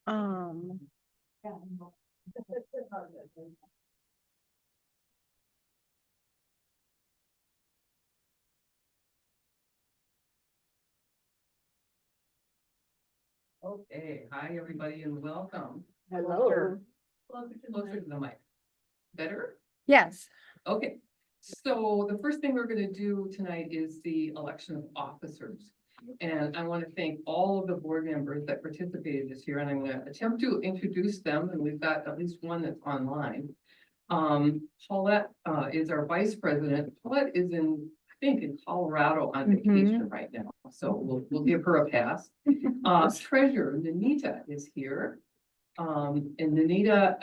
Um, Okay, hi everybody and welcome. hello. Closer to the mic. Better? Yes. Okay, so the first thing we're gonna do tonight is the election of officers. And I want to thank all of the board members that participated this year, and I'm gonna attempt to introduce them, and we've got at least one that's online. Paulette is our vice president. Paulette is I think in Colorado on vacation right now, so we'll give her a pass. Treasurer Nanita is here. And Nanita,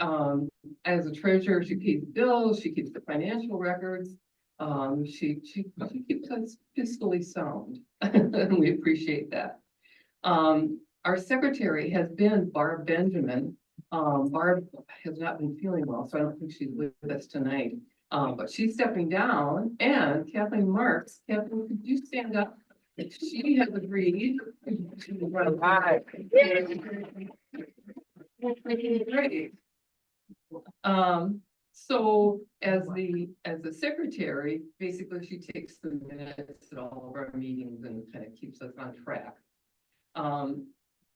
as a treasurer, she pays bills, she keeps the financial records. She keeps us fiscally sound, and we appreciate that. Our secretary has been Barb Benjamin. Barb has not been feeling well, so I don't think she's with us tonight. But she's stepping down, and Kathleen Marks. Kathleen, could you stand up? She has agreed to run live. Great. So as the secretary, basically she takes the minutes at all of our meetings and kind of keeps us on track.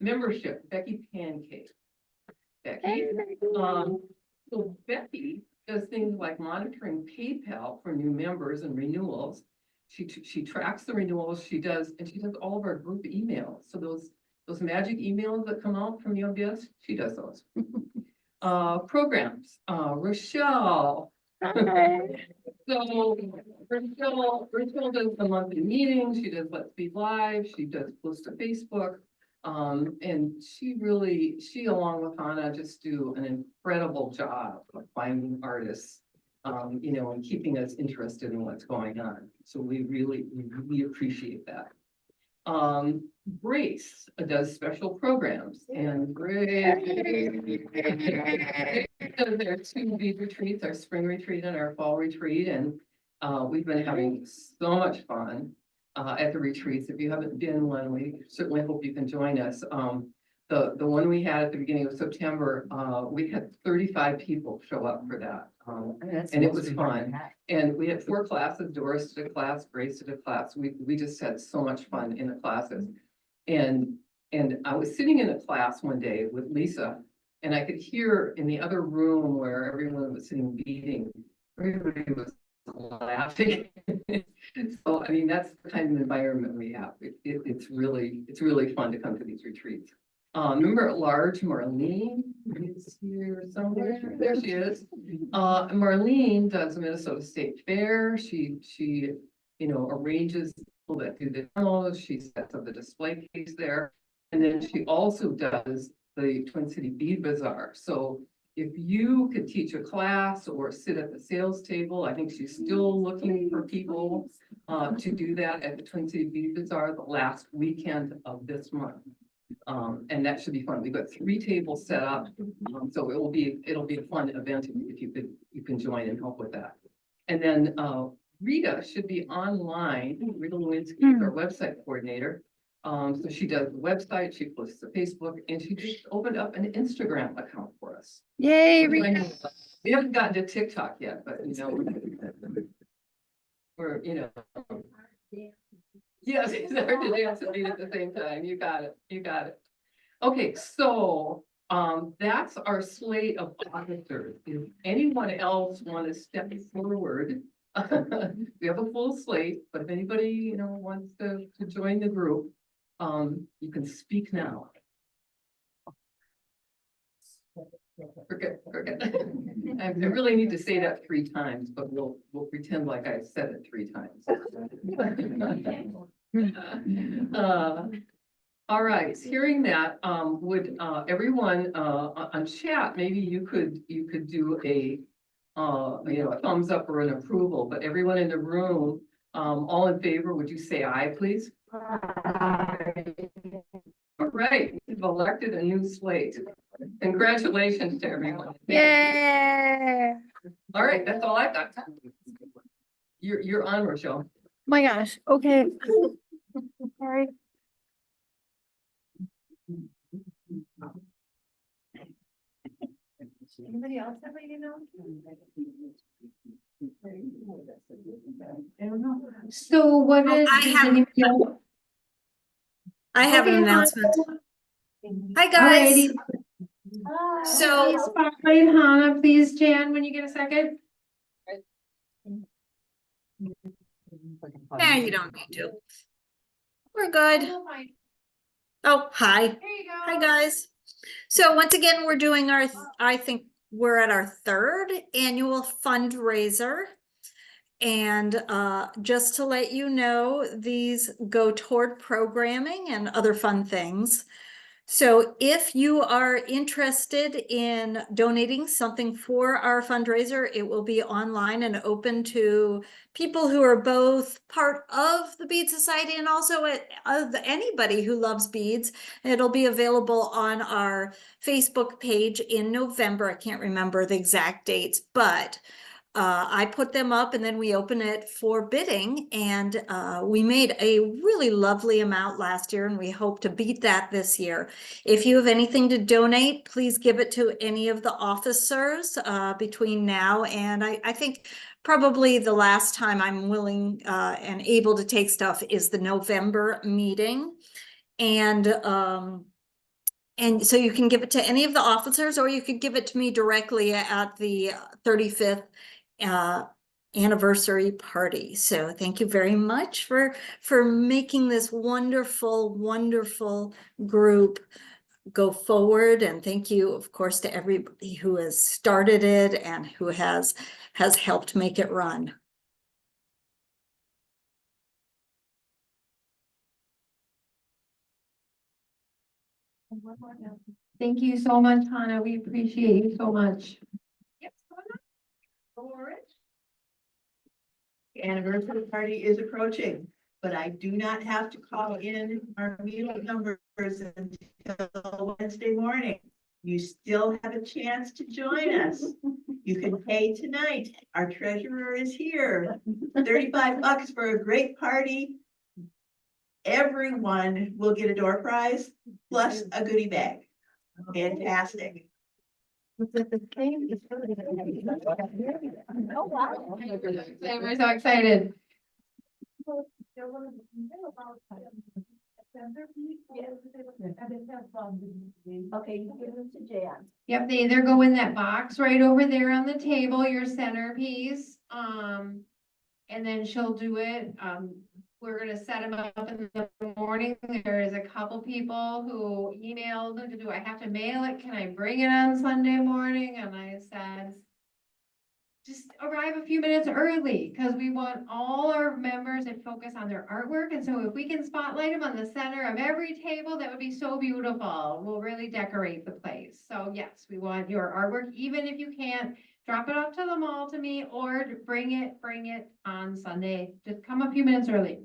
Membership, Becky Pancake. Becky, so Becky does things like monitoring PayPal for new members and renewals. She tracks the renewals, she does all of our group emails. So those magic emails that come out from UMBS, she does those. Programs, Rochelle. So Rochelle does the monthly meetings, she does Let's Be Live, she does post to Facebook. And she along with Hannah just do an incredible job of finding artists, and keeping us interested in what's going on. So we really appreciate that. Grace does special programs, and Grace does their two bead retreats, our spring retreat and our fall retreat, and we've been having so much fun at the retreats. If you haven't been one, we certainly hope you can join us. The one we had at the beginning of September, we had 35 people show up for that. And it was fun. And we had 4 classes. Doris did a class, Grace did a class. We just had so much fun in the classes. And I was sitting in a class one day with Lisa, and I could hear in the other room where everyone was sitting beading, everybody was laughing. So I mean, that's the kind of environment we have. It's really fun to come to these retreats. Member at large, Marlene is here somewhere. There she is. Marlene does the Minnesota State Fair. She arranges people that do the demos. She sets up the display case there. And then she also does the Twin City Bead Bazaar. So if you could teach a class or sit at the sales table, I think she's still looking for people to do that at the Twin City Bead Bazaar the last weekend of this month. And that should be fun. We've got 3 tables set up. So it'll be a fun event if you can join and help with that. And then Rita should be online. Rita Lewinsky is our website coordinator. So she does the website, she posts to Facebook, and she just opened up an Instagram account for us. Yay, Rita. We haven't gotten to TikTok yet, but we're yes, it's hard to dance and read at the same time. You got it. Okay, so that's our slate of officers. If anyone else want to step forward, we have a full slate, but if anybody wants to join the group, you can speak now. Forget. I really need to say that 3 times, but we'll pretend like I said it 3 times. All right, hearing that, would everyone on chat, maybe you could do a thumbs up or an approval, but everyone in the room, all in favor, would you say aye, please? Aye. All right, we've elected a new slate. Congratulations to everyone. Yay. All right, that's all I got. You're on, Rochelle. My gosh. Okay. Sorry. Anybody else have a email? I don't know. So what Oh, is? I does have- anybody else- I have an Okay, announcement. Hi, guys. Alrighty. So- Spotlight Hannah, please, Jan, when you get a second. Nah, you don't need to. We're good. Oh, hi. There you go. Hi, guys. So once again, we're doing our, I think we're at our third annual fundraiser. And just to let you know, these go toward programming and other fun things. So if you are interested in donating something for our fundraiser, it will be online and open to people who are both part of the Bead Society and also of anybody who loves beads. It'll be available on our Facebook page in November. I can't remember the exact dates, but I put them up and then we open it for bidding, and we made a really lovely amount last year and we hope to beat that this year. If you have anything to donate, please give it to any of the officers between now and I think probably the last time I'm willing and able to take stuff is the November meeting. And so you can give it to any of the officers, or you could give it to me directly at the 35th anniversary party. So thank you very much for making this wonderful, wonderful group go forward. And thank you, of course, to everybody who has started it and who has helped make it run. Thank you so much, Hannah. We appreciate you so much. Yep. The anniversary party is approaching, but I do not have to call in our meeting numbers until Wednesday morning. You still have a chance to join us. You can pay tonight. Our treasurer is here. $35 for a great party. Everyone will get a door prize plus a goodie bag. Fantastic. We're so excited. Okay, you give them to Jan. Yep, they either go in that box right over there on the table, your centerpiece. And then she'll do it. We're gonna set them up in the morning. There is a couple people who emailed to do, I have to mail it? Can I bring it on Sunday morning? And I said, just arrive a few minutes early, because we want all our members to focus on their artwork. And so if we can spotlight them on the center of every table, that would be so beautiful. We'll really decorate the place. So yes, we want your artwork, even if you can't drop it off to the mall to me, or bring it on Sunday. Just come a few minutes early.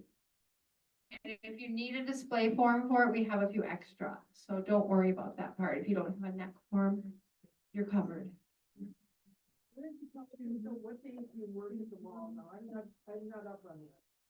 And if you need a display form for it, we have a few extra. So don't worry about that part. If you don't have a neck form, you're covered.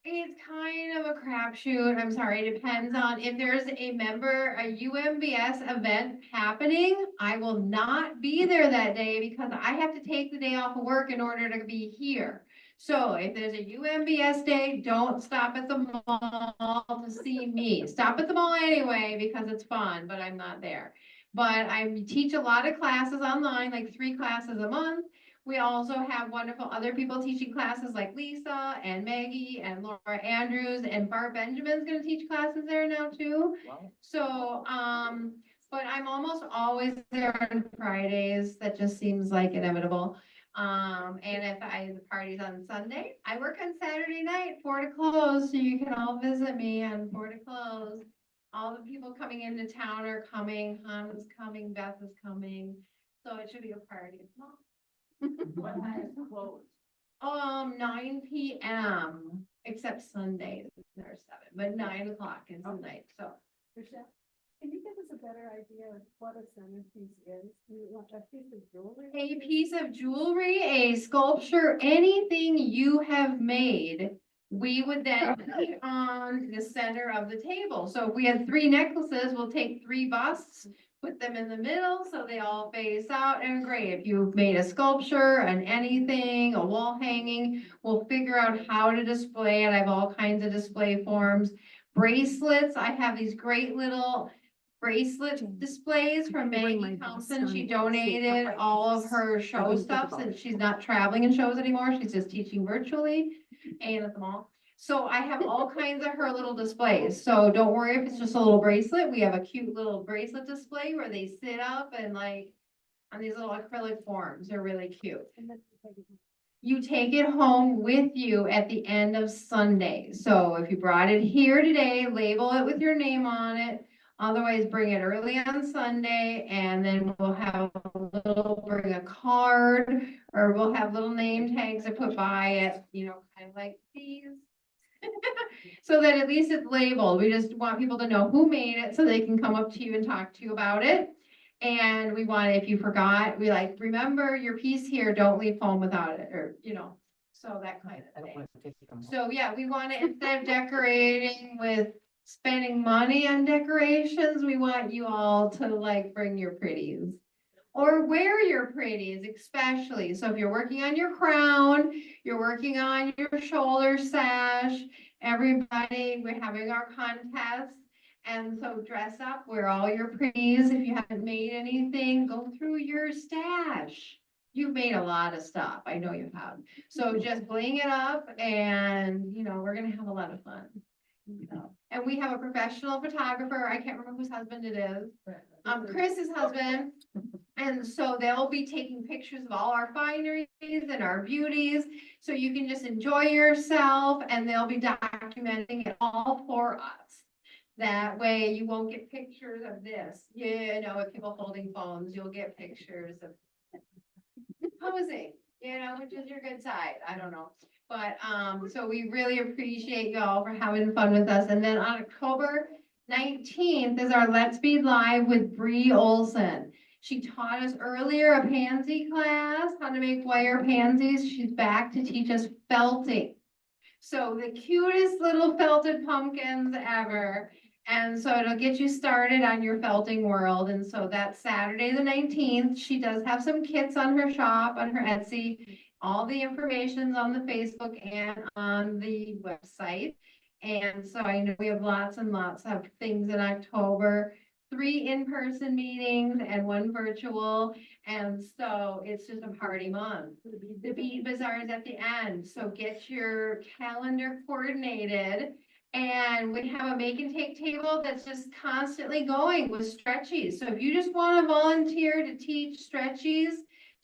It's kind of a crapshoot. I'm sorry. It depends on if there's a UMBS event happening. I will not be there that day because I have to take the day off of work in order to be here. So if there's a UMBS day, don't stop at the mall to see me. Stop at the mall anyway because it's fun, but I'm not there. But I teach a lot of classes online, like 3 classes a month. We also have wonderful other people teaching classes like Lisa and Maggie and Laura Andrews, and Barb Benjamin's gonna teach classes there now too. Wow. So, but I'm almost always there on Fridays. That just seems like inevitable. And if the party's on Sunday, I work on Saturday night, 4 to close, so you can all visit me on 4 to close. All the people coming into town are coming. Hannah's coming, Beth is coming, so it should be a party. What time is closed? 9 p.m. except Sundays, they're 7, but 9 o'clock is the night, so. Can you give us a better idea of what a centerpiece is? You want a piece of jewelry? A piece of jewelry, a sculpture, anything you have made, we would then put on the center of the table. So if we had 3 necklaces, we'll take 3 busts, put them in the middle so they all face out and great. If you've made a sculpture, an anything, a wall hanging, we'll figure out how to display it. I have all kinds of display forms. Bracelets, I have these great little bracelet displays from Bring Maggie my Thompson. best She on. donated all of her show think stuff about since she's not traveling in shows anymore. She's just teaching virtually and at the mall. So I have all kinds of her little displays. So don't worry if it's just a little bracelet. We have a cute little bracelet display where they sit up and like on these little acrylic forms. They're really cute. And then you take it home. You take it home with you at the end of Sunday. So if you brought it here today, label it with your name on it. Otherwise, bring it early on Sunday and then we'll have bring a card or we'll have little name tags to put by it, you know, kind of like these. So that at least it's labeled. We just want people to know who made it so they can come up to you and talk to you about it. And we want, if you forgot, we like, remember your piece here, don't leave home without it, or, you know, so that kind of thing. So, yeah, we want to, instead of decorating with spending money on decorations, we want you all to like bring your pretties. Or wear your pretties, especially. So if you're working on your crown, you're working on your shoulder sash, everybody, we're having our contest. And so dress up, wear all your pretties. If you haven't made anything, go through your stash. You've made a lot of stuff. I know you have. So just bling it up and, you know, we're gonna have a lot of fun. And we have a professional photographer. I can't remember whose husband it is. Chris's husband. And so they'll be taking pictures of all our fineries and our beauties. So you can just enjoy yourself and they'll be documenting it all for us. That way you won't get pictures of this, you know, with people holding phones, you'll get pictures of posing, you know, which is your good side. I don't know. But, so we really appreciate y'all for having fun with us. And then on October 19th is our Let's Be Live with Bree Olson. She taught us earlier a pansy class, how to make wire pansies. She's back to teach us felting. So the cutest little felted pumpkins ever. And so it'll get you started on your felting world. And so that's Saturday the 19th. She does have some kits on her shop, on her Etsy. All the information's on the Facebook and on the website. And so I know we have lots and lots of things in October. 3 in-person meetings and 1 virtual. And so it's just a party month. The bead bazaar is at the end. So get your calendar coordinated. And we have a make and take table that's just constantly going with stretchies. So if you just want to volunteer to teach stretchies,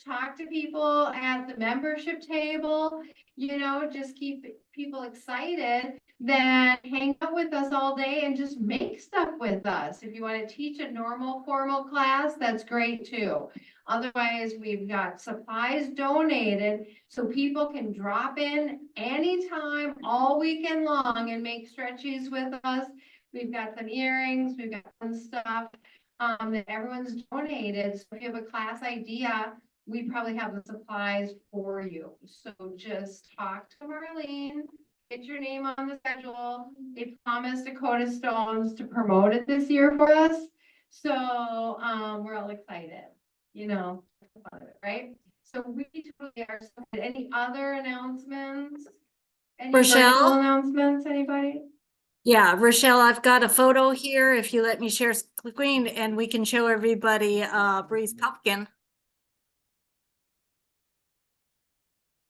talk to people at the membership table, you know, just keep people excited, then hang out with us all day and just make stuff with us. If you want to teach a normal formal class, that's great too. Otherwise, we've got supplies donated so people can drop in anytime all weekend long and make stretchies with us. We've got some earrings, we've got some stuff that everyone's donated. So if you have a class idea, we probably have the supplies for you. So just talk to Marlene, get your name on the schedule. They promised Dakota Stones to promote it this year for us. So we're all excited, you know, about it, right? So we totally are. Any other announcements? Any Rochelle? virtual announcements, anybody? Yeah, Rochelle, I've got a photo here. If you let me share screen and we can show everybody Bree's pumpkin.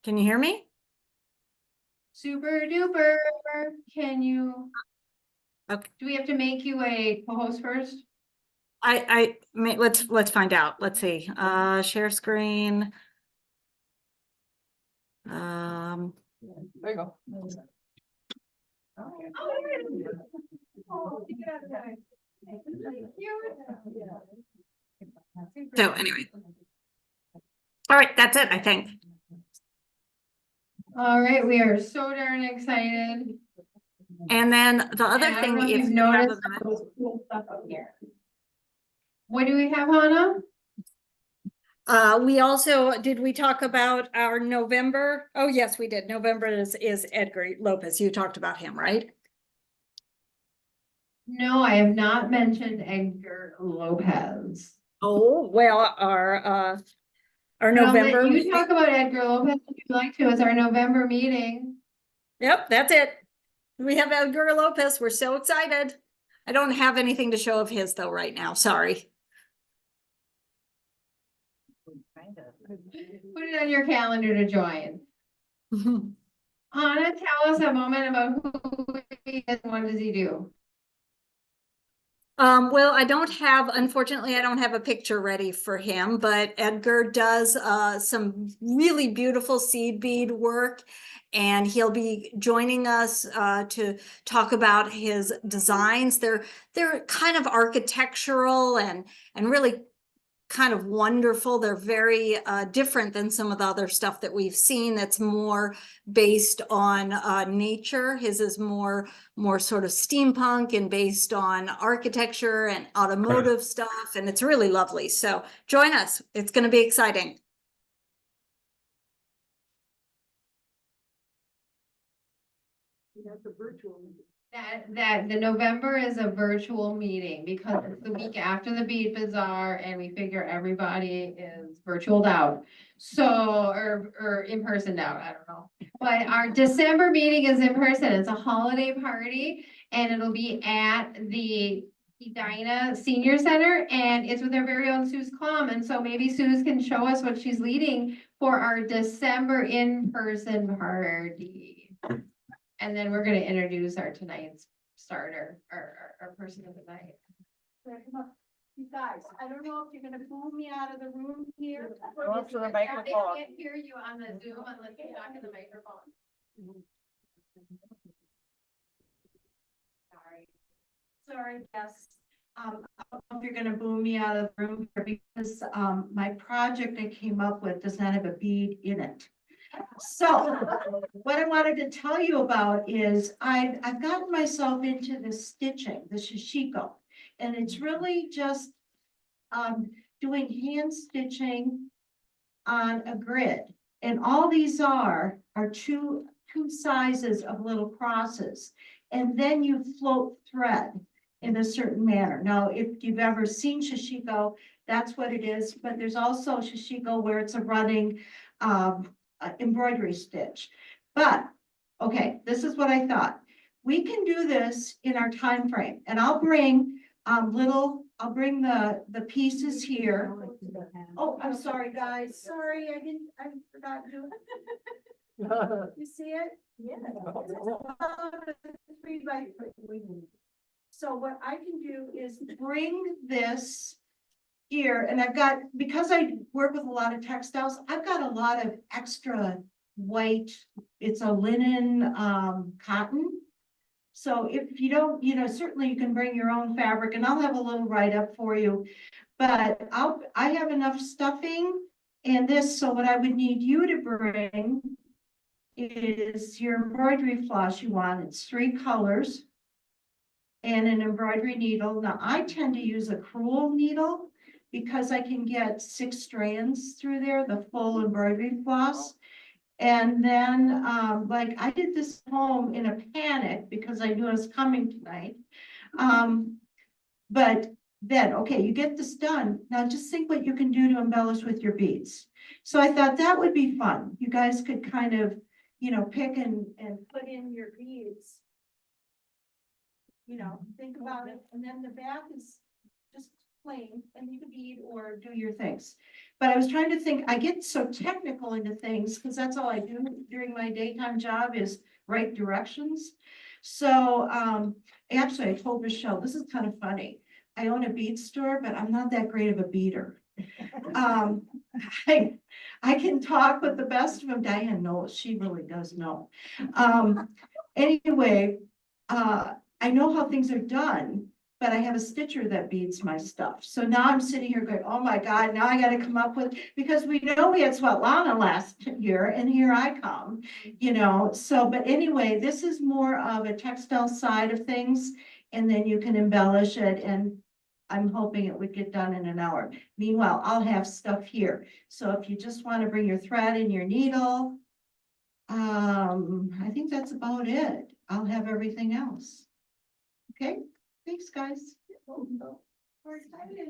Can you hear me? Super duper. Can you? Okay. Do we have to make you a co-host first? Let's find out. Let's see. Share screen. There you go. So anyway. All right, that's it, I think. All right, we are so darn excited. And then the other And I don't thing, know if if you've you have noticed a minute- all this cool stuff up here. What do we have, Hannah? we also, did we talk about our November? Oh, yes, we did. November is Edgar Lopez. You talked about him, right? No, I have not mentioned Edgar Lopez. Oh, well, our November. You meeting- talk about Edgar Lopez if you'd like to. It's our November meeting. Yep, that's it. We have Edgar Lopez. We're so excited. I don't have anything to show of his though right now. Sorry. Put it on your calendar to join. Anna, tell us a moment about who he is and what does he do? Well, unfortunately, I don't have a picture ready for him, but Edgar does some really beautiful seed bead work. And he'll be joining us to talk about his designs. They're kind of architectural and really kind of wonderful. They're very different than some of the other stuff that we've seen that's more based on nature. His is more sort of steampunk and based on architecture and automotive stuff, and it's really lovely. So join us. It's going to be exciting. That's a virtual meeting. That the November is a virtual meeting because it's the week after the Bead Bazaar and we figure everybody is virtualed out. So, or in person out, I don't know. But our December meeting is in person. It's a holiday party and it'll be at the Edina Senior Center and it's with our very own Suze Klum. And so maybe Suze can show us what she's leading for our December in-person party. And then we're gonna introduce our tonight's starter, our person of the night. You guys, I don't know if you're gonna move me out of the room here. Go up to the I microphone. can't hear you on the Zoom unless you talk in the microphone. Sorry, yes. I don't know if you're gonna boom me out of the room here because, my project I came up with does not have a bead in it. So what I wanted to tell you about is I've gotten myself into the stitching, the shishiko. And it's really just, doing hand stitching on a grid. And all these are two sizes of little crosses. And then you float thread in a certain manner. Now, if you've ever seen shishiko, that's what it is, but there's also shishiko where it's a running embroidery stitch. But, okay, this is what I thought. We can do this in our time frame, and I'll bring I'll bring the pieces here. Oh, I'm sorry, guys. Sorry, I forgot to. You see it? Yeah. 3x3. So what I can do is bring this here, and I've got, because I work with a lot of textiles, I've got a lot of extra white, it's a linen, cotton. So if you don't, certainly you can bring your own fabric and I'll have a little write-up for you. But I have enough stuffing and this, so what I would need you to bring is your embroidery floss you want. It's 3 colors and an embroidery needle. Now I tend to use a crewel needle because I can get 6 strands through there, the full embroidery floss. And then, like I did this home in a panic because I knew I was coming tonight. But then, okay, you get this done. Now just think what you can do to embellish with your beads. So I thought that would be fun. You guys could kind of, pick and put in your beads. Think about it. And then the back is just plain and you can bead or do your things. But I was trying to think, I get so technical into things because that's all I do during my daytime job is write directions. So actually I told Michelle, this is kind of funny. I own a bead store, but I'm not that great of a beader. I can talk with the best of them. Diane knows, she really does know. Anyway, I know how things are done, but I have a stitcher that beads my stuff. So now I'm sitting here going, oh my God, now I got to come up with, because we know we had Svetlana last year and here I come, so, but anyway, this is more of a textile side of things and then you can embellish it and I'm hoping it would get done in an hour. Meanwhile, I'll have stuff here. So if you just want to bring your thread and your needle, I think that's about it. I'll have everything else. Okay, Thanks, guys. We're excited.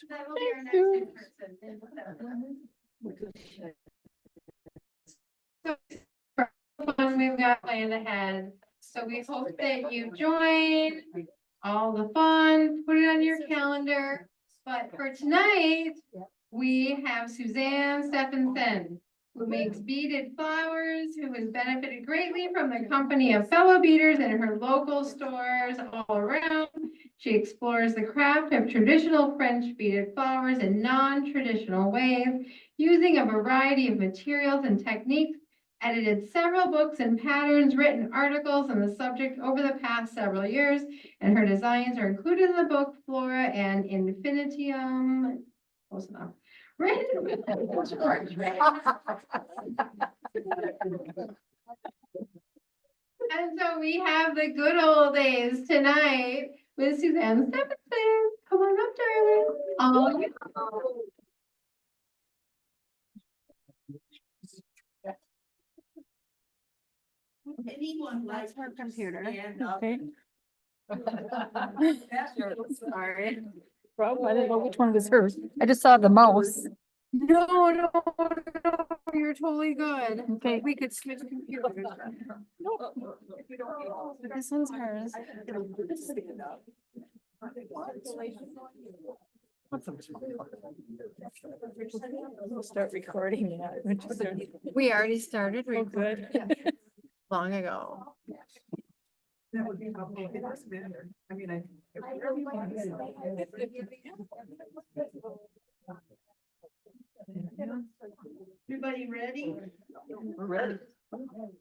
That will be our next in-person. So, for fun we've got planned ahead, so we hope that you join all the fun, put it on your calendar. But for tonight, we have Suzanne Steffenson, who makes beaded flowers, who has benefited greatly from the company of fellow beaders in her local stores all around. She explores the craft of traditional French beaded flowers in non-traditional ways, using a variety of materials and techniques, edited several books and patterns, written articles on the subject over the past several years, and her designs are included in the book Flora and Infinitium. Close enough. And so we have the good old days tonight with Suzanne Steffenson. Come on up, darling. Oh, yeah. Anyone That's like her to computer. stand up Okay. and- Sorry. Well, I didn't know which one was hers. I just saw the mouse. No, no, no, you're totally good. Okay. We could switch computers. This one's hers. We'll start recording that. We already started Oh, good. long ago. That would be helpful. It doesn't matter. I mean, Everybody ready? we're ready.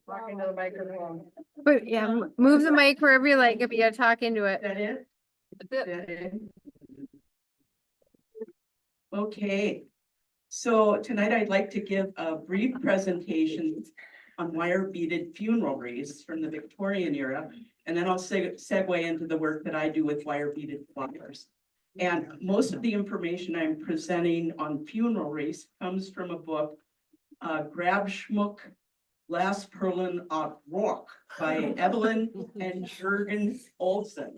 Talking to the microphone. But yeah, move the mic wherever you like if you gotta talk into it. Is that it? That it? Okay, so tonight I'd like to give a brief presentation on wire beaded funeral wreaths from the Victorian era. And then I'll segue into the work that I do with wire beaded flowers. And most of the information I'm presenting on funeral wreaths comes from a book, Grab Schmuck, Last Perlin auf Rock by Evelyn and Jürgen Olsen.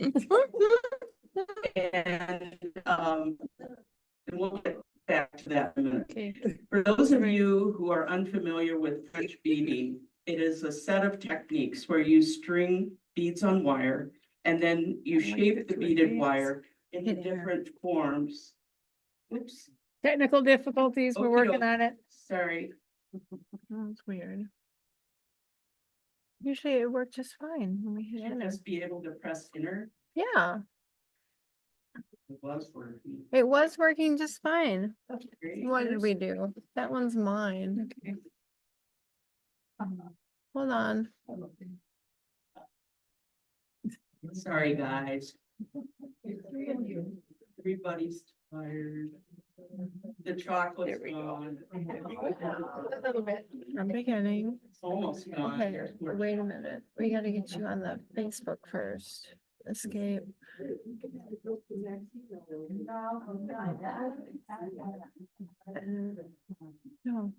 And we'll get back to that in a minute. Okay. For those of you who are unfamiliar with French beading, it is a set of techniques where you string beads on wire and then you shape the beaded wire into different forms. Oops, Technical difficulties, we're working on it. sorry. That's weird. Usually it worked just fine when we hit Should enter. just be able to press enter. Yeah, It was working. It was working just fine. That's great. What did we do? That one's mine. Okay. Hold on. Sorry, guys. Everybody's tired. The chocolate's gone. a little bit. I'm beginning. It's almost gone. Okay, wait a minute. We gotta get you on the Facebook first. Escape. No.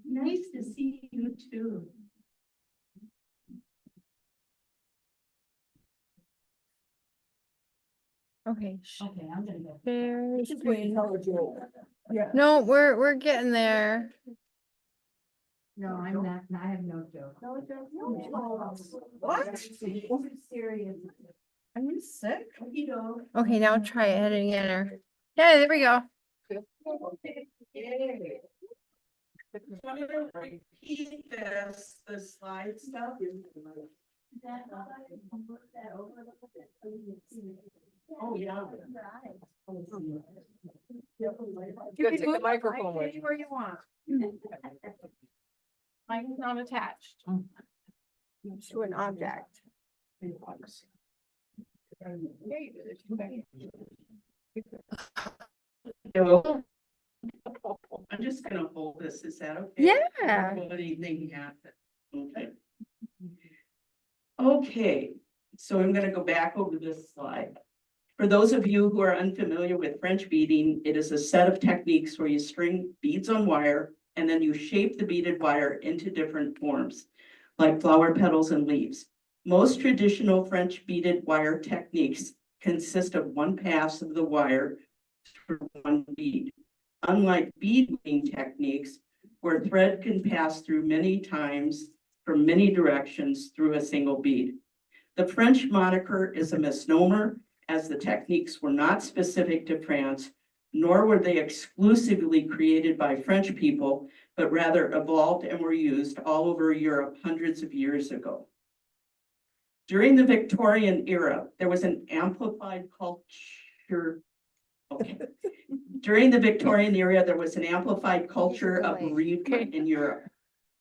Nice to see you too. Okay. Okay, I'm gonna go. There's. Yeah. No, we're getting there. No, I'm not, I have no joke. No joke? What? Serious. Are you sick? You know. Okay, now try editing enter. Yeah, there we go. Repeat this, the slide stuff. Oh, yeah. You gotta take the microphone with you. Where you want. Mine's not attached. To an object. I'm just gonna hold this, is that okay? Yeah. Before anything happens, okay. Okay, so I'm gonna go back over this slide. For those of you who are unfamiliar with French beading, it is a set of techniques where you string beads on wire and then you shape the beaded wire into different forms, like flower petals and leaves. Most traditional French beaded wire techniques consist of one pass of the wire through one bead. Unlike beading techniques, where thread can pass through many times from many directions through a single bead. The French moniker is a misnomer, as the techniques were not specific to France, nor were they exclusively created by French people, but rather evolved and were used all over Europe hundreds of years ago. During the Victorian era, there was an amplified culture. Okay. During the Victorian era, there was an amplified culture of bereavement in Europe.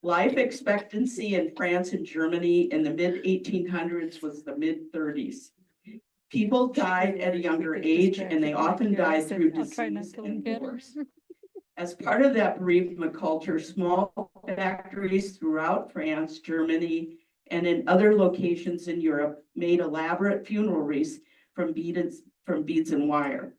Life expectancy in France and Germany in the mid 1800s was the mid 30s. People died at a younger age, and they often died through disease and wars. As part of that bereavement culture, small factories throughout France, Germany, and in other locations in Europe made elaborate funeral wreaths from beads and wire.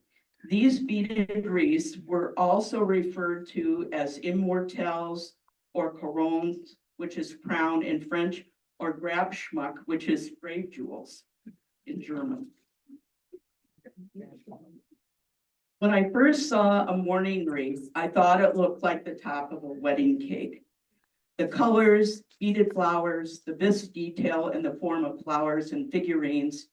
These beaded wreaths were also referred to as immortelles or couronnes, which is crown in French, or grabschmuck, which is grave jewels in German. When I first saw a mourning wreath, I thought it looked like the top of a wedding cake. The colors, beaded flowers, the bisque detail in the form of flowers and figurines,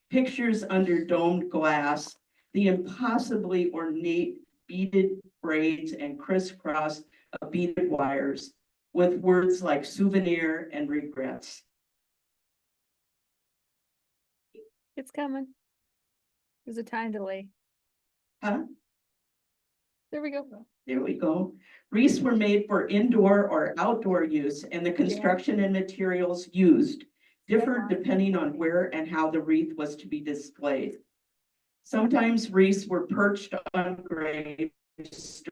pictures under domed glass, the impossibly ornate beaded braids and crisscross of beaded wires with words like souvenir and regrets. It's coming. There's a time delay. Huh? There we go. There we go. Wreaths were made for indoor or outdoor use, and the construction and materials used differed depending on where and how the wreath was to be displayed. Sometimes wreaths were perched on graves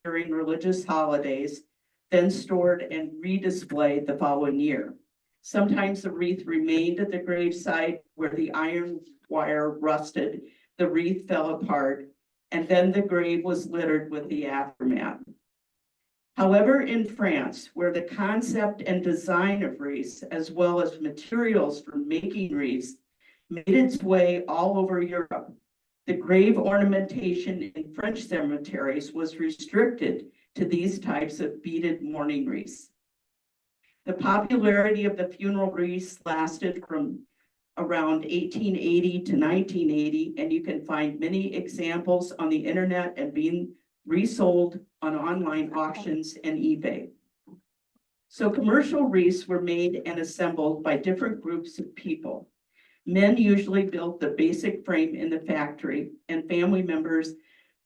during religious holidays, then stored and redisplayed the following year. Sometimes the wreath remained at the gravesite where the iron wire rusted, the wreath fell apart, and then the grave was littered with the aftermath. However, in France, where the concept and design of wreaths, as well as materials for making wreaths, made its way all over Europe, the grave ornamentation in French cemeteries was restricted to these types of beaded mourning wreaths. The popularity of the funeral wreaths lasted from around 1880 to 1980, and you can find many examples on the internet and being resold on online auctions and eBay. So commercial wreaths were made and assembled by different groups of people. Men usually built the basic frame in the factory, and family members,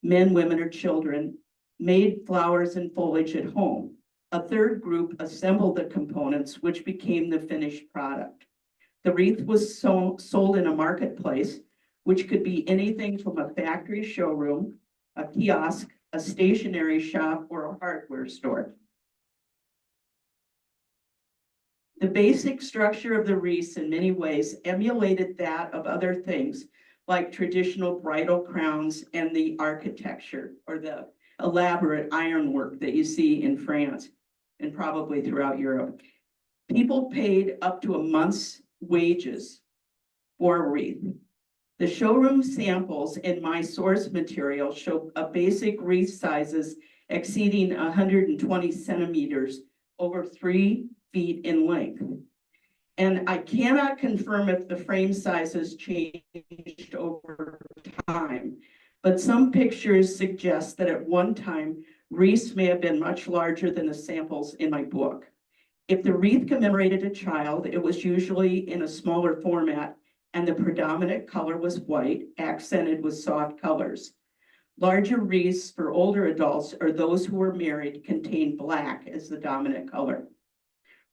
men, women, or children, made flowers and foliage at home. A third group assembled the components, which became the finished product. The wreath was sold in a marketplace, which could be anything from a factory showroom, a kiosk, a stationery shop, or a hardware store. The basic structure of the wreaths in many ways emulated that of other things, like traditional bridal crowns and the architecture or the elaborate ironwork that you see in France and probably throughout Europe. People paid up to a month's wages for a wreath. The showroom samples in my source material show a basic wreath sizes exceeding 120 centimeters, over 3 feet in length. And I cannot confirm if the frame sizes changed over time, but some pictures suggest that at one time, wreaths may have been much larger than the samples in my book. If the wreath commemorated a child, it was usually in a smaller format, and the predominant color was white, accented with soft colors. Larger wreaths for older adults or those who were married contained black as the dominant color.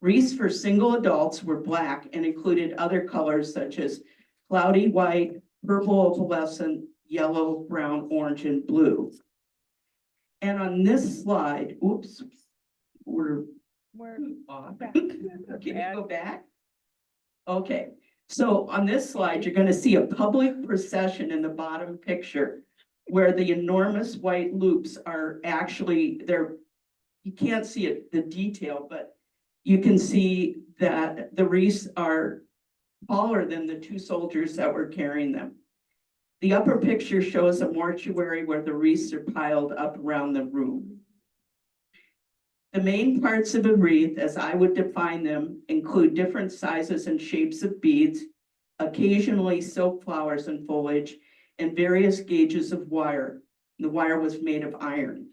Wreaths for single adults were black and included other colors such as cloudy white, purple opalescent, yellow, brown, orange, and blue. And on this slide, oops, we're off. Can you go back? Okay, so on this slide, you're going to see a public procession in the bottom picture where the enormous white loops are actually there. You can't see it, the detail, but you can see that the wreaths are taller than the two soldiers that were carrying them. The upper picture shows a mortuary where the wreaths are piled up around the room. The main parts of a wreath, as I would define them, include different sizes and shapes of beads, occasionally silk flowers and foliage, and various gauges of wire. The wire was made of iron.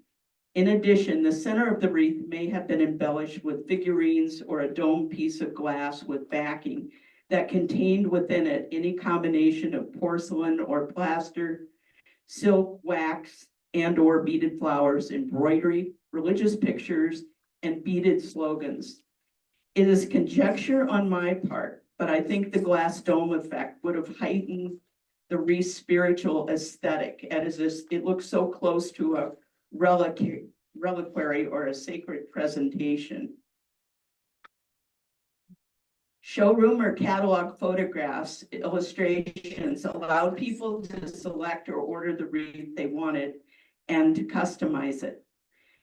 In addition, the center of the wreath may have been embellished with figurines or a domed piece of glass with backing that contained within it any combination of porcelain or plaster, silk, wax, and/or beaded flowers, embroidery, religious pictures, and beaded slogans. It is conjecture on my part, but I think the glass dome effect would have heightened the wreath's spiritual aesthetic, as it looks so close to a reliquary or a sacred presentation. Showroom or catalog photographs, illustrations allowed people to select or order the wreath they wanted and to customize it.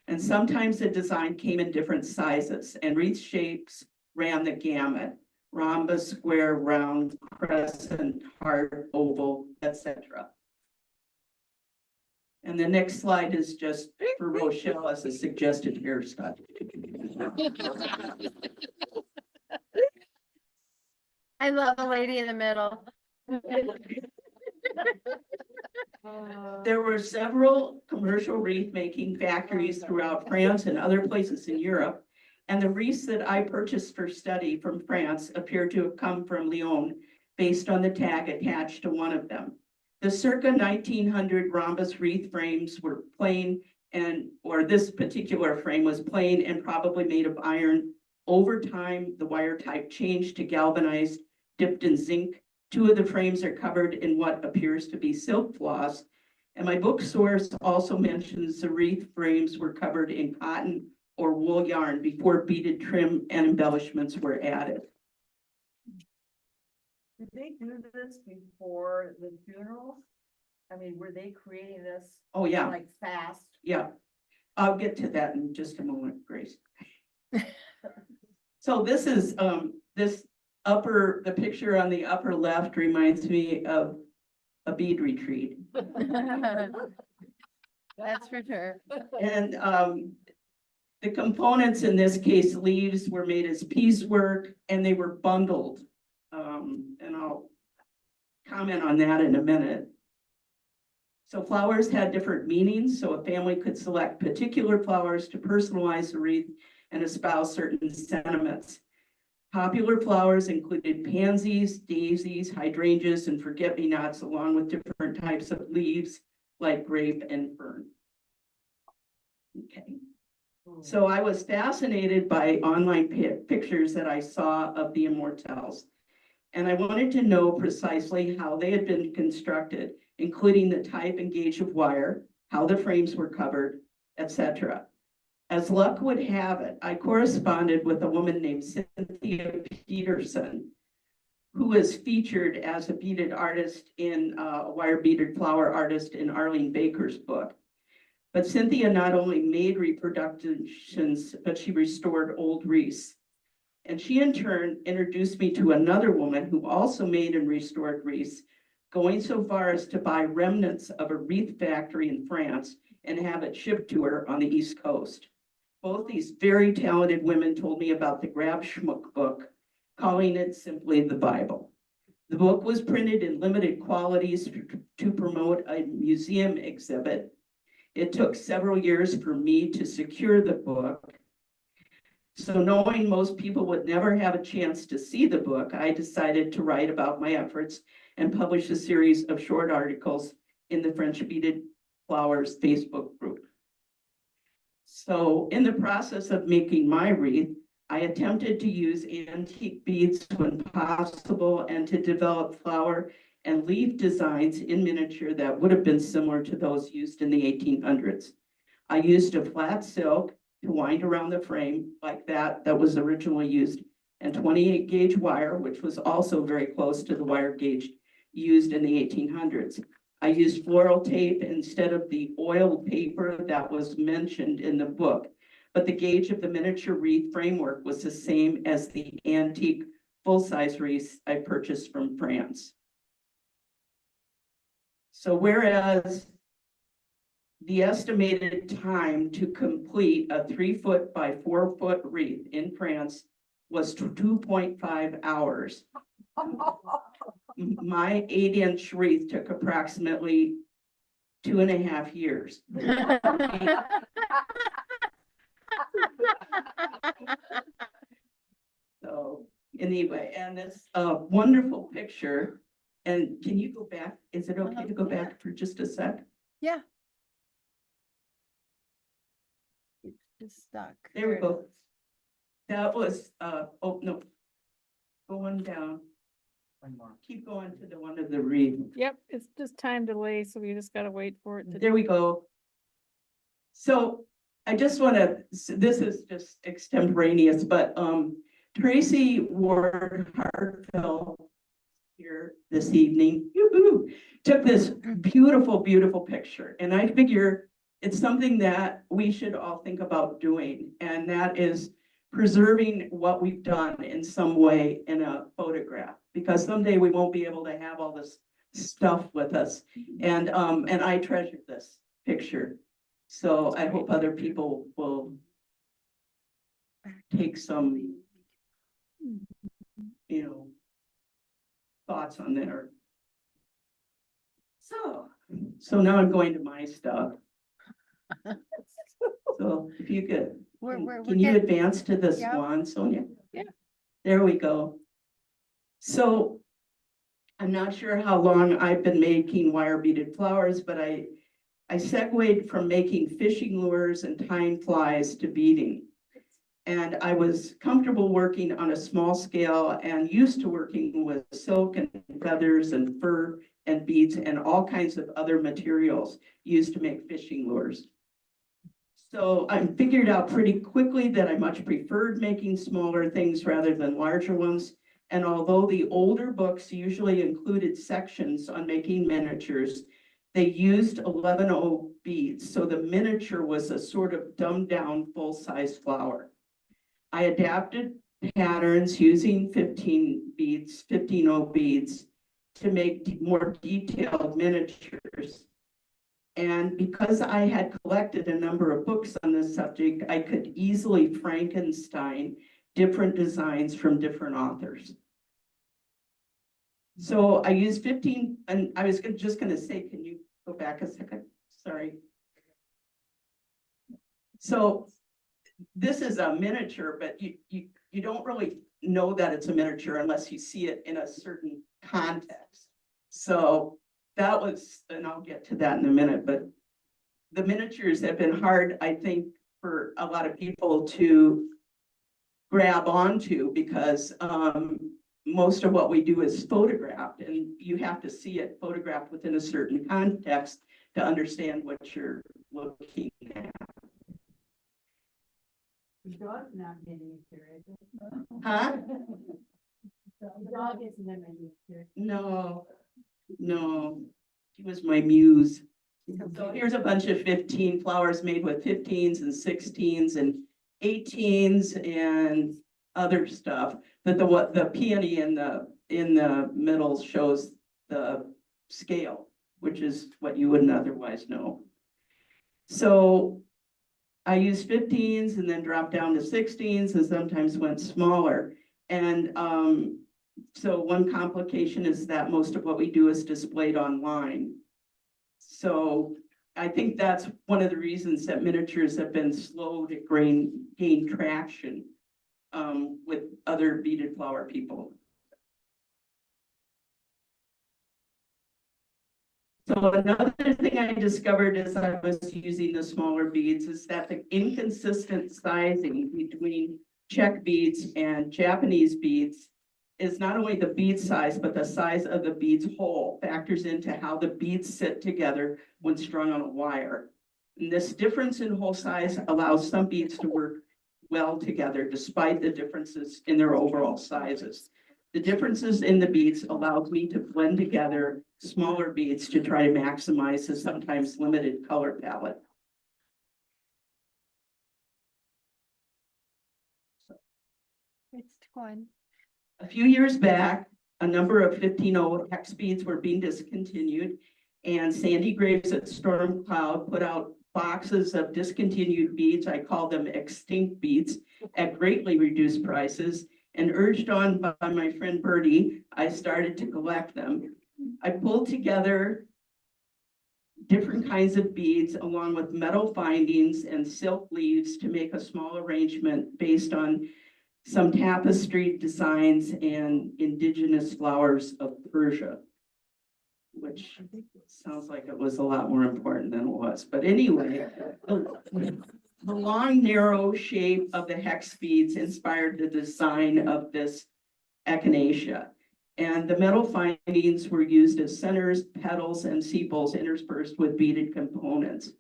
And sometimes the design came in different sizes, and wreath shapes ran the gamut: rhombus, square, round, crescent, heart, oval, etc. And the next slide is just for Rochelle as a suggested hairstyle. I love the lady in the middle. There were several commercial wreath making factories throughout France and other places in Europe, and the wreaths that I purchased for study from France appear to have come from Lyon based on the tag attached to one of them. The circa 1900 rhombus wreath frames were plain or this particular frame was plain and probably made of iron. Over time, the wire type changed to galvanized, dipped in zinc. Two of the frames are covered in what appears to be silk floss. And my book source also mentions the wreath frames were covered in cotton or wool yarn before beaded trim and embellishments were added. Did they do this before the funerals? I mean, were they creating this Oh, yeah, like fast? yeah. I'll get to that in just a moment, Grace. So this is the picture on the upper left reminds me of a bead retreat. That's for sure. And the components in this case, leaves, were made as piecework and they were bundled. And I'll comment on that in a minute. So flowers had different meanings, so a family could select particular flowers to personalize the wreath and espouse certain sentiments. Popular flowers included pansies, daisies, hydrangeas, and forget-me-nots, along with different types of leaves like grape and fern. Okay. So I was fascinated by online pictures that I saw of the immortelles, and I wanted to know precisely how they had been constructed, including the type and gauge of wire, how the frames were covered, etc. As luck would have it, I corresponded with a woman named Cynthia Peterson, who is featured as a beaded artist in a wire beaded flower artist in Arlene Baker's book. But Cynthia not only made reproductions, but she restored old wreaths. And she in turn introduced me to another woman who also made and restored wreaths, going so far as to buy remnants of a wreath factory in France and have it shipped to her on the East Coast. Both these very talented women told me about the Grab Schmuck book, calling it simply the Bible. The book was printed in limited quantities to promote a museum exhibit. It took several years for me to secure the book. So knowing most people would never have a chance to see the book, I decided to write about my efforts and publish a series of short articles in the French Beaded Flowers Facebook group. So in the process of making my wreath, I attempted to use antique beads when possible and to develop flower and leaf designs in miniature that would have been similar to those used in the 1800s. I used a flat silk to wind around the frame like that was originally used, and 28 gauge wire, which was also very close to the wire gauge used in the 1800s. I used floral tape instead of the oil paper that was mentioned in the book, but the gauge of the miniature wreath framework was the same as the antique full-size wreaths I purchased from France. So whereas the estimated time to complete a 3-foot by 4-foot wreath in France was 2.5 hours. My 8-inch wreath took approximately 2.5 years. So anyway, and it's a wonderful picture. And can you go back? Is it okay to go back for just a sec? Yeah. It's stuck. There we go. That was, oh, no. Going down. One more. Keep going to the one of the wreath. Yep, it's just time delay, so we just gotta wait for it to. There we go. So I just want to, this is just extemporaneous, but Tracy Ward Hartville here this evening, yoo-hoo, took this beautiful, beautiful picture. And I figure it's something that we should all think about doing. And that is preserving what we've done in some way in a photograph. Because someday we won't be able to have all this stuff with us. And I treasure this picture. So I hope other people will take some, you know, thoughts on there. So now I'm going to my stuff. So if you could, can you advance to this one, Sonia? Yeah. There we go. So I'm not sure how long I've been making wire beaded flowers, but I segued from making fishing lures and tying flies to beading. And I was comfortable working on a small scale and used to working with silk and feathers and fur and beads and all kinds of other materials used to make fishing lures. So I figured out pretty quickly that I much preferred making smaller things rather than larger ones. And although the older books usually included sections on making miniatures, they used 11-0 beads, so the miniature was a sort of dumbed down full-size flower. I adapted patterns using 15 beads, 15-0 beads to make more detailed miniatures. And because I had collected a number of books on this subject, I could easily Frankenstein different designs from different authors. So I used 15, and I was just going to say, can you go back a second? Sorry. So this is a miniature, but you don't really know that it's a miniature unless you see it in a certain context. So that was, and I'll get to that in a minute, but the miniatures have been hard, I think, for a lot of people to grab onto because most of what we do is photographed, and you have to see it photographed within a certain context to understand what you're looking at. The dog's not miniature, is it? Huh? The dog isn't a miniature. No, she was my muse. So here's a bunch of 15 flowers made with 15s and 16s and 18s and other stuff. But the peony in the middle shows the scale, which is what you wouldn't otherwise know. So I used 15s and then dropped down to 16s and sometimes went smaller. And so one complication is that most of what we do is displayed online. So I think that's one of the reasons that miniatures have been slow to gain traction with other beaded flower people. So another thing I discovered as I was using the smaller beads is that the inconsistent sizing between Czech beads and Japanese beads is not only the bead size, but the size of the bead's hole factors into how the beads sit together when strung on a wire. And this difference in hole size allows some beads to work well together despite the differences in their overall sizes. The differences in the beads allowed me to blend together smaller beads to try to maximize the sometimes limited color palette. It's one. A few years back, a number of 15-0 hex beads were being discontinued, and Sandy Graves at Storm Cloud put out boxes of discontinued beads. I call them extinct beads at greatly reduced prices, and urged on by my friend Bertie, I started to collect them. I pulled together different kinds of beads along with metal findings and silk leaves to make a small arrangement based on some tapestry designs and indigenous flowers of Persia, which sounds like it was a lot more important than it was. But anyway, the long, narrow shape of the hex beads inspired the design of this echinacea. And the metal findings were used as centers, petals, and sepals interspersed with beaded components.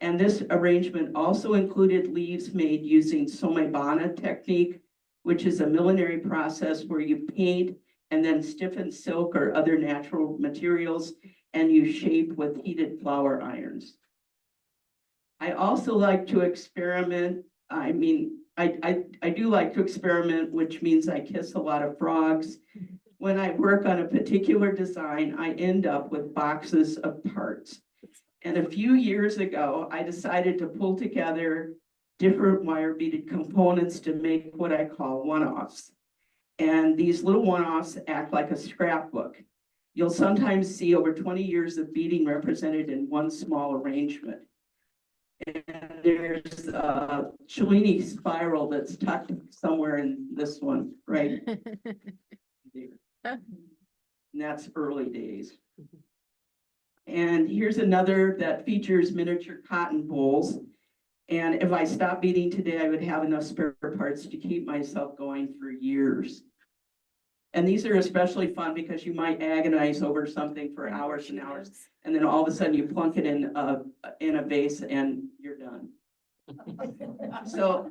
And this arrangement also included leaves made using somebana technique, which is a millinery process where you paint and then stiffen silk or other natural materials, and you shape with heated flour irons. I also like to experiment. I do like to experiment, which means I kiss a lot of frogs. When I work on a particular design, I end up with boxes of parts. And a few years ago, I decided to pull together different wire beaded components to make what I call one-offs. And these little one-offs act like a scrapbook. You'll sometimes see over 20 years of beading represented in one small arrangement. And there's a Cellini spiral that's tucked somewhere in this one, right? And that's early days. And here's another that features miniature cotton bowls. And if I stopped beading today, I would have enough spare parts to keep myself going for years. And these are especially fun because you might agonize over something for hours and hours, and then all of a sudden you plunk it in a vase and you're done. So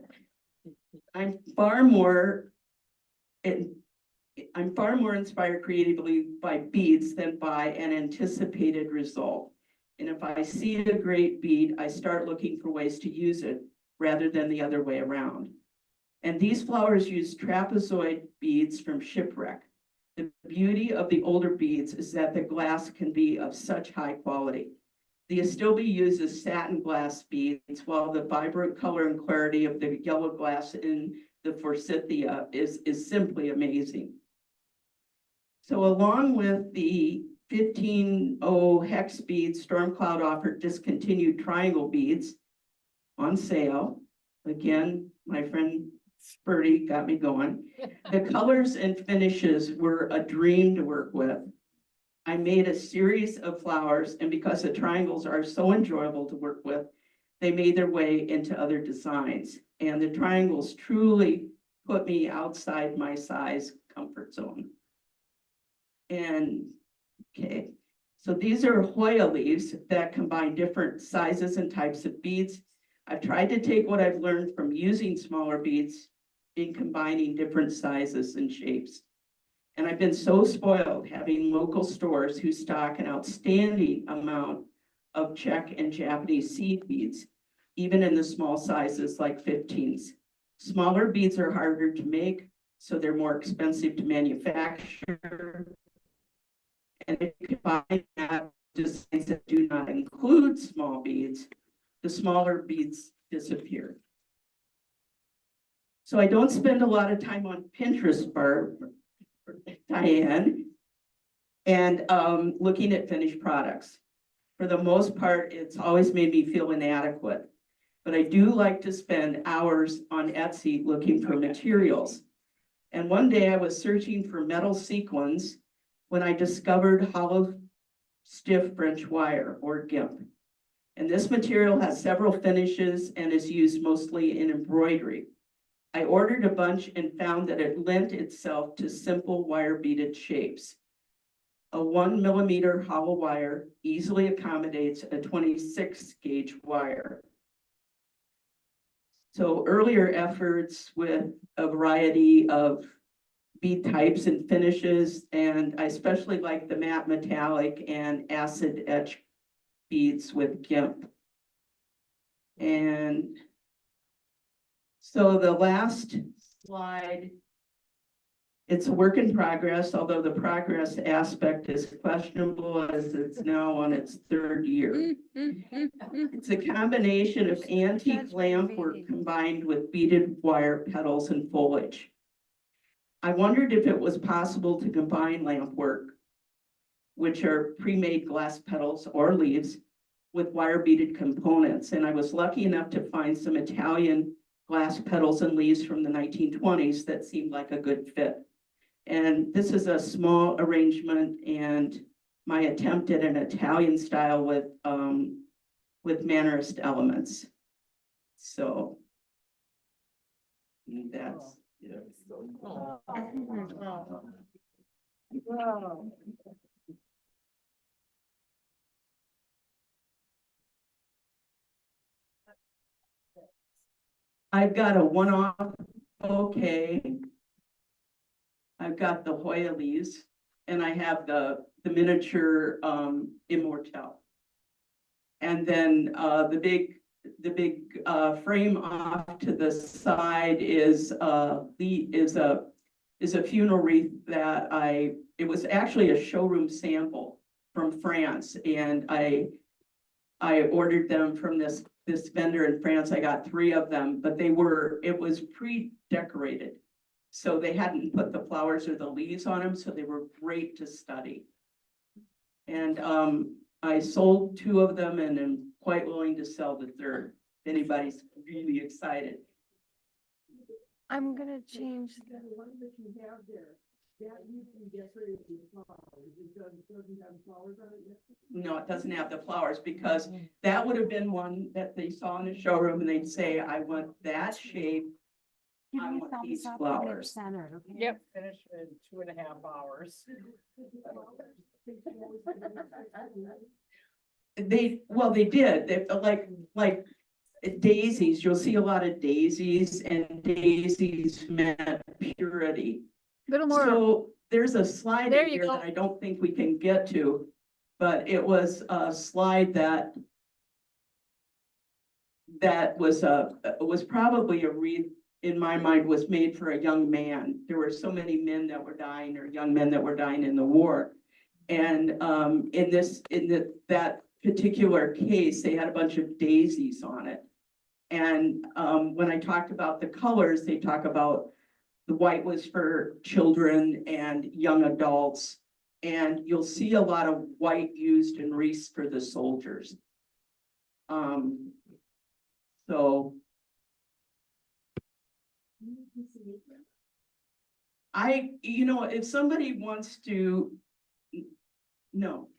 I'm far more inspired creatively by beads than by an anticipated result. And if I see a great bead, I start looking for ways to use it rather than the other way around. And these flowers use trapezoid beads from shipwreck. The beauty of the older beads is that the glass can be of such high quality. The Astilbe uses satin glass beads, while the vibrant color and clarity of the yellow glass in the Forsythia is simply amazing. So along with the 15-0 hex beads, Storm Cloud offered discontinued triangle beads on sale. Again, my friend Bertie got me going. The colors and finishes were a dream to work with. I made a series of flowers, and because the triangles are so enjoyable to work with, they made their way into other designs. And the triangles truly put me outside my size comfort zone. And okay, so these are Hoya leaves that combine different sizes and types of beads. I've tried to take what I've learned from using smaller beads in combining different sizes and shapes. And I've been so spoiled having local stores who stock an outstanding amount of Czech and Japanese seed beads, even in the small sizes like 15s. Smaller beads are harder to make, so they're more expensive to manufacture. And if you combine that with designs that do not include small beads, the smaller beads disappear. So I don't spend a lot of time on Pinterest, Diane, and looking at finished products. For the most part, it's always made me feel inadequate, but I do like to spend hours on Etsy looking for materials. And one day I was searching for metal sequins when I discovered hollow stiff French wire, or GIMP. And this material has several finishes and is used mostly in embroidery. I ordered a bunch and found that it lent itself to simple wire beaded shapes. A 1 millimeter hollow wire easily accommodates a 26 gauge wire. So earlier efforts with a variety of bead types and finishes, and I especially like the matte metallic and acid etch beads with GIMP. And so the last slide It's a work in progress, although the progress aspect is questionable as it's now on its third year. It's a combination of antique lamp work combined with beaded wire petals and foliage. I wondered if it was possible to combine lamp work, which are pre-made glass petals or leaves, with wire beaded components. And I was lucky enough to find some Italian glass petals and leaves from the 1920s that seemed like a good fit. And this is a small arrangement and my attempt at an Italian style with Mannerist elements. So that's it. Wow. I've got a one-off bouquet. I've got the Hoya leaves, and I have the miniature immortelle. And then the big frame off to the side is a funeral wreath that it was actually a showroom sample from France, and I ordered them from this vendor in France. I got 3 of them, but it was pre-decorated. So they hadn't put the flowers or the leaves on them, so they were great to study. And I sold 2 of them and am quite willing to sell the 3rd. If anybody's really excited. I'm gonna change The one that you have there, that you can decorate with flowers, it doesn't have flowers on it yet? No, it doesn't have the flowers because that would have been one that they saw in the showroom and they'd say, I want that shape. I want these flowers. Yep. Finish in 2.5 hours. They did. They like daisies. You'll see a lot of daisies, and daisies meant purity. little more. So there's a slide There in you here go. that I don't think we can get to, but it was a slide that was probably a wreath, in my mind, was made for a young man. There were so many men that were dying, or young men that were dying in the war. And that particular case, they had a bunch of daisies on it. And when I talked about the colors, they talk about the white was for children and young adults. And you'll see a lot of white used in wreaths for the soldiers. So if somebody wants to, no.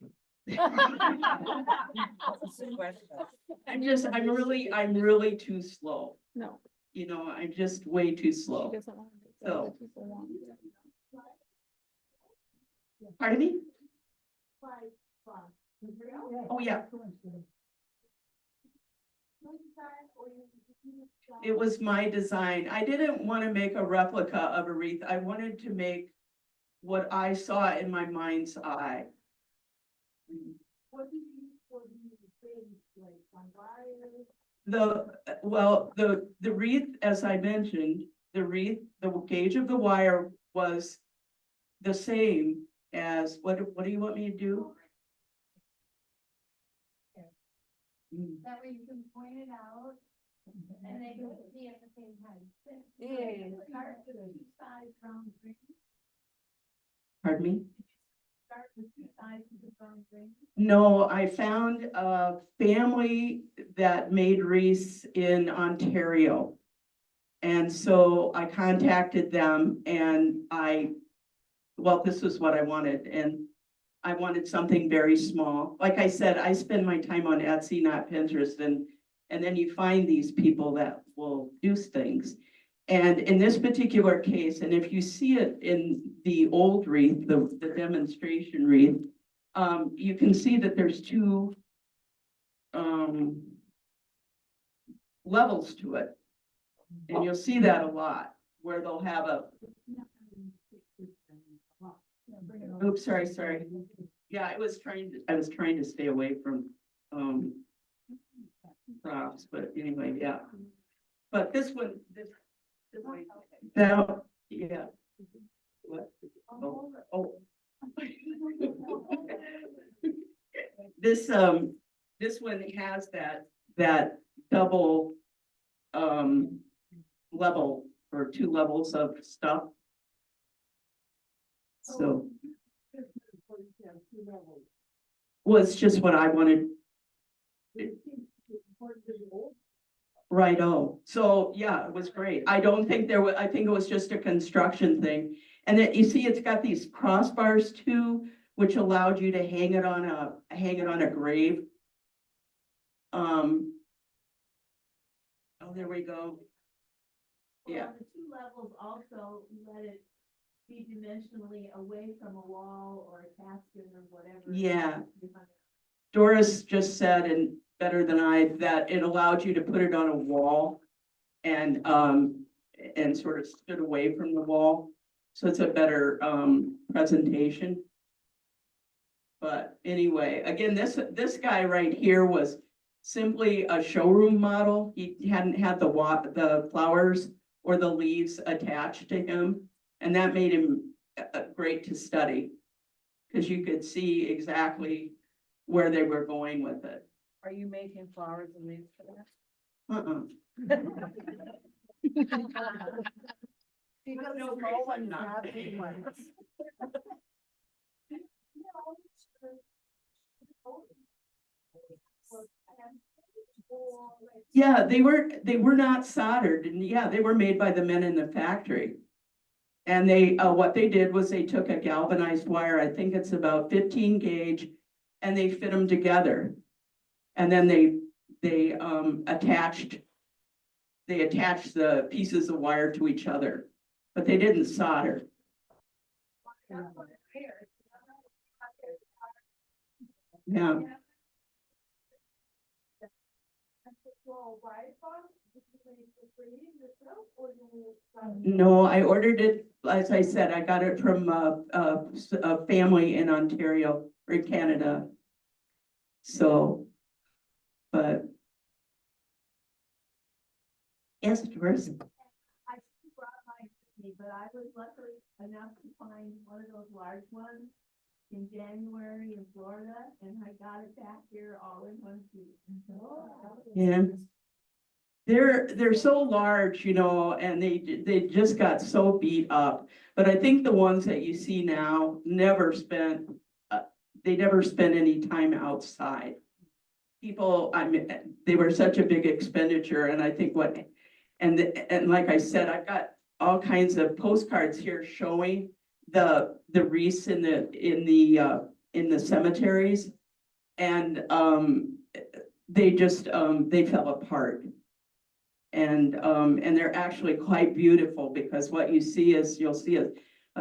I'm really too slow. No, I'm just way too she slow. doesn't want to. So. Other people want it. Pardon me? Oh, yeah. It was my design. I didn't want to make a replica of a wreath. I wanted to make what I saw in my mind's eye. What do you use for the things like on wires? The wreath, as I mentioned, the gauge of the wire was the same as, what do you want me to do? That way you can point it out and they can see at the same time. Yeah. Start with 2 sides round ring. Pardon me? Start with 2 sides of the round ring. No, I found a family that made wreaths in Ontario. And so I contacted them and this was what I wanted. And I wanted something very small. Like I said, I spend my time on Etsy, not Pinterest. And then you find these people that will do things. And in this particular case, and if you see it in the old wreath, the demonstration wreath, you can see that there's 2 levels to it. And you'll see that a lot, where they'll have oops, sorry. Yeah, I was trying to stay away from props, but anyway, yeah. But this one, yeah. What? This, this one has that double, level or 2 levels of stuff. So was just what I wanted. Right, oh, so yeah, it was great. I don't think there was, I think it was just a construction thing. And then you see, it's got these crossbars too, which allowed you to hang it on a grave. Oh, there we go. Yeah. The 2 levels also let it be dimensionally away from a wall or a casket or whatever. Yeah. Doris just said, and better than I, that it allowed you to put it on a wall and sort of stood away from the wall. So it's a better presentation. But anyway, again, this guy right here was simply a showroom model. He hadn't had the flowers or the leaves attached to him, and that made him great to study because you could see exactly where they were going with it. Are you making flowers and leaves for that? Because no one has big ones. Yeah, they were not soldered, and yeah, they were made by the men in the factory. And they, what they did was they took a galvanized wire, I think it's about 15 gauge, and they fit them together. And then they attached the pieces of wire to each other, but they didn't solder. Yeah. No, I ordered it, as I said, I got it from a family in Ontario or Canada. So, but. Yes, Doris. I brought mine with me, but I was lucky enough to find one of those large ones in January in Florida, and I got it back here all in one piece. Yeah. They're so large, and they just got so beat up. But I think the ones that you see now they never spent any time outside. People, I mean, they were such a big expenditure, and I think and like I said, I've got all kinds of postcards here showing the wreaths in the cemeteries, and they just they fell apart. And they're actually quite beautiful because what you see is you'll see a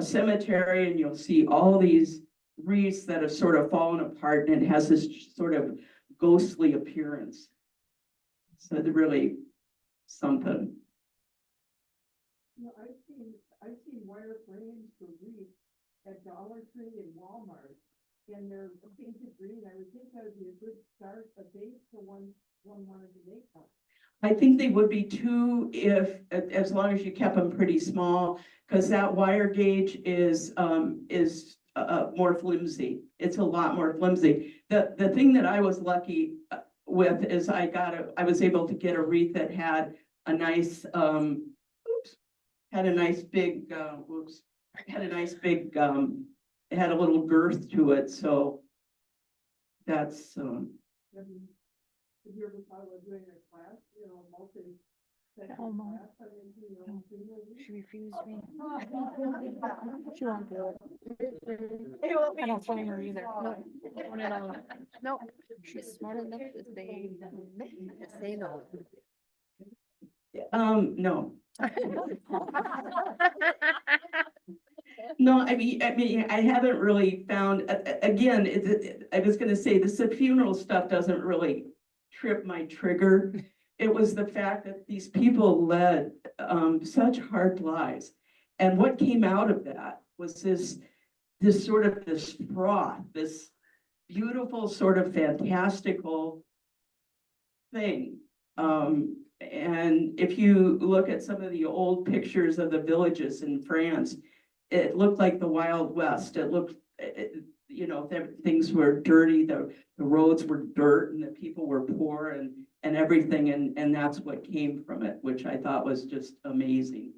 cemetery and you'll see all these wreaths that have sort of fallen apart, and it has this sort of ghostly appearance. So they're really something. I've seen wire frames for wreaths at Dollar Tree and Walmart, and they're painted green. I would think that would be a good start, a base for one wanted to make one. I think they would be too, as long as you kept them pretty small, because that wire gauge is more flimsy. It's a lot more flimsy. The thing that I was lucky with is I was able to get a wreath that had a nice, had a nice big, it had a little girth to it. So that's, Have you ever thought about doing a class, multi? Oh, Mom. She refused me. She won't do it. I don't blame her either. No, not at all. Nope. She's smart enough to say no. no. No, I mean, I haven't really found, again, I was gonna say, the funeral stuff doesn't really trip my trigger. It was the fact that these people led such hard lives. And what came out of that was this sort of this froth, this beautiful sort of fantastical thing. And if you look at some of the old pictures of the villages in France, it looked like the Wild West. It looked, you know, things were dirty, the roads were dirt and the people were poor and everything. And that's what came from it, which I thought was just amazing.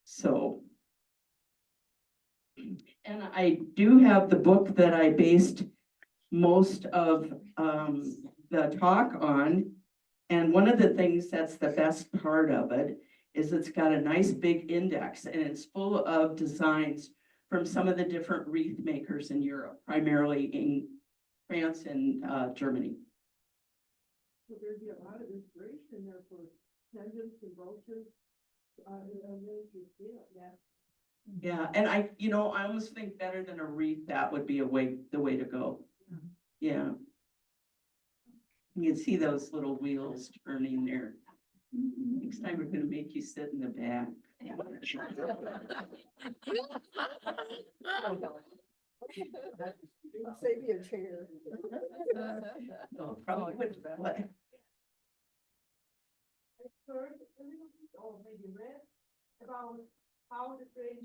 So. And I do have the book that I based most of the talk on. And one of the things that's the best part of it is it's got a nice big index and it's full of designs from some of the different wreath makers in Europe, primarily in France and Germany. So there'd be a lot of inspiration there for pendants and brooches. Yeah. Yeah, and I almost think better than a wreath, that would be the way to go. Yeah. You can see those little wheels turning there. Next time we're gonna make you sit in the back. Save you a chair. No, probably wouldn't. But I heard a little bit, or maybe read about how the French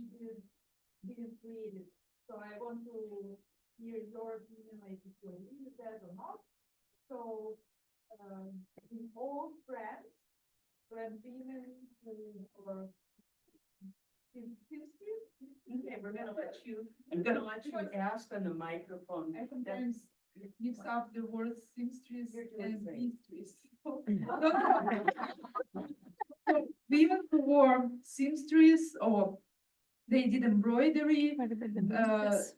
didn't read it. So I want to hear your opinion, like if you agree with that or not. So, in old France, when women or in history. okay, I'm gonna let you ask on the microphone. I sometimes mix up the words seamstress and seamstress. So women who wore seamstress or they did embroidery,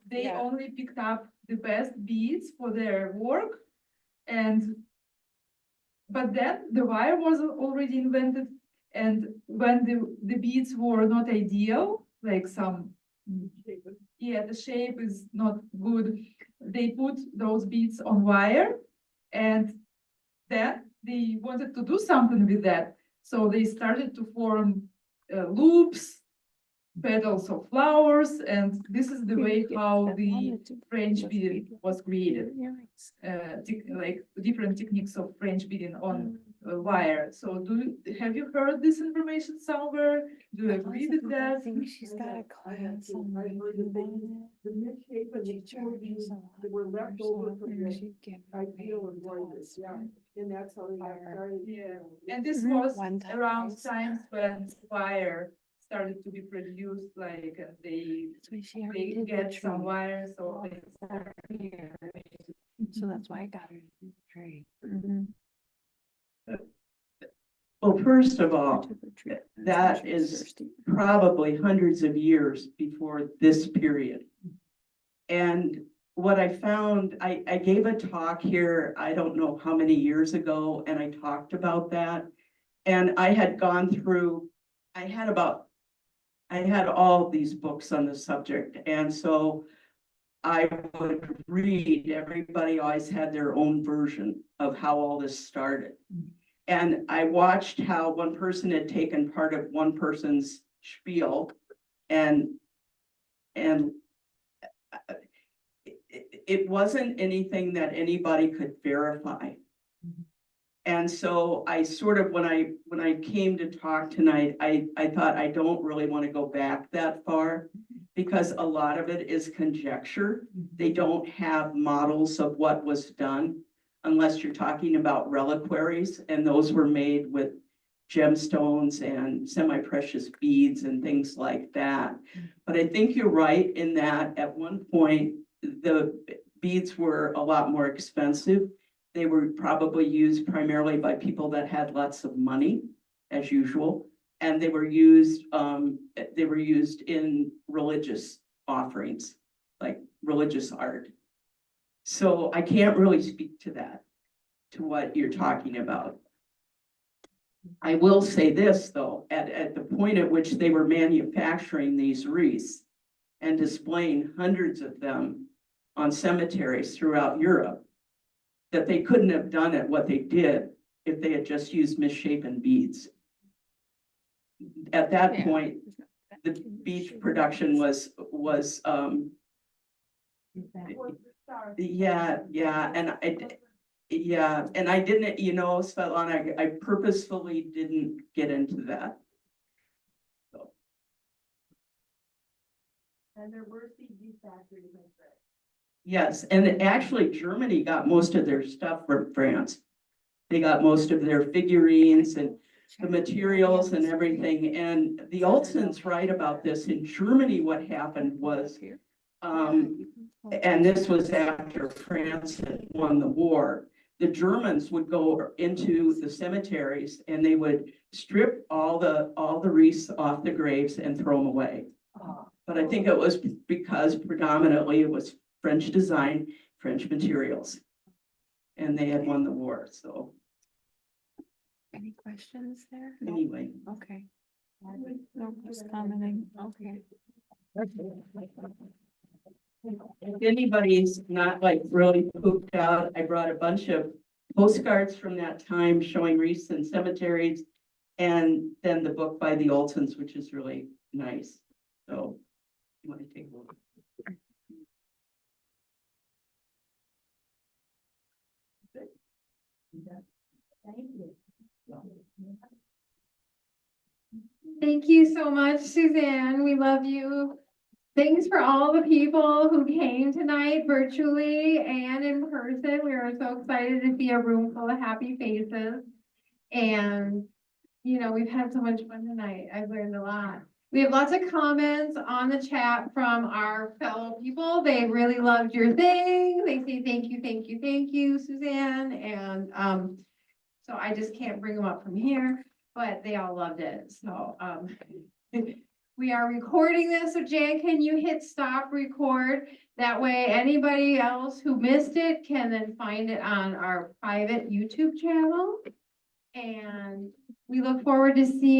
they Yeah. only picked up the best beads for their work. But then the wire was already invented. And when the beads were not ideal, like the shape is not good, they put those beads on wire. And then they wanted to do something with that. So they started to form loops, petals of flowers, and this is the way how the French bead was created. Like different techniques of French beading on wire. So have you heard this information somewhere? Do you agree with I that? think she's got a class on The misshapen charges a lot that were left more, over so from maybe the she'd get ideal paid embroidery, less, yeah, right? and that's how they got Fire. started. Yeah. And this Mhm. was One time around raise. times when wire started to be produced, like they That's why she already did the get some tree. wire, so they So that's why I got her the tree. Mhm. Well, first of I all, took her tree. that She was is thirsty. probably hundreds of years before this period. And what I found, I gave a talk here, I don't know how many years ago, and I talked about that. And I had gone through, I had all these books on the subject, and so I would read, everybody always had their own version of how all this started. And I watched how one person had taken part of one person's spiel and it wasn't anything that anybody could verify. And so I sort of, when I came to talk tonight, I thought I don't really want to go back that far because a lot of it is conjecture. They don't have models of what was done unless you're talking about reliquaries, and those were made with gemstones and semi-precious beads and things like that. But I think you're right in that at one point, the beads were a lot more expensive. They were probably used primarily by people that had lots of money, as usual, and they were used in religious offerings, like religious art. So I can't really speak to that, to what you're talking about. I will say this, though, at the point at which they were manufacturing these wreaths and displaying hundreds of them on cemeteries throughout Europe, that they couldn't have done it what they did if they had just used misshapen beads. At that Yeah. point, the bead production was and I didn't, Svetlana, I purposefully didn't get into that. And there were CD factories in France. Yes, and actually Germany got most of their stuff from France. They got most of their figurines and the materials and everything. And the Olsons write about this. In Germany, what happened was, and this was after France had won the war, the Germans would go into the cemeteries and they would strip all the wreaths off the graves and throw them away. But I think it was because predominantly it was French design, French materials. And they had won the war, so Any questions there? anyway. Okay. No, just commenting, okay. If anybody's not like really pooped out, I brought a bunch of postcards from that time showing wreaths and cemeteries. And then the book by the Olsons, which is really nice. So you want to take a look. Thank you so much, Suzanne. We love you. Thanks for all the people who came tonight virtually and in person. We are so excited to see a room full of happy faces. And, you know, we've had so much fun tonight. I've learned a lot. We have lots of comments on the chat from our fellow people. They really loved your thing. They say thank you, Suzanne. And so I just can't bring them up from here, but they all loved it. So we are recording this. So Jan, can you hit stop record? That way anybody else who missed it can then find it on our private YouTube channel. And we look forward to seeing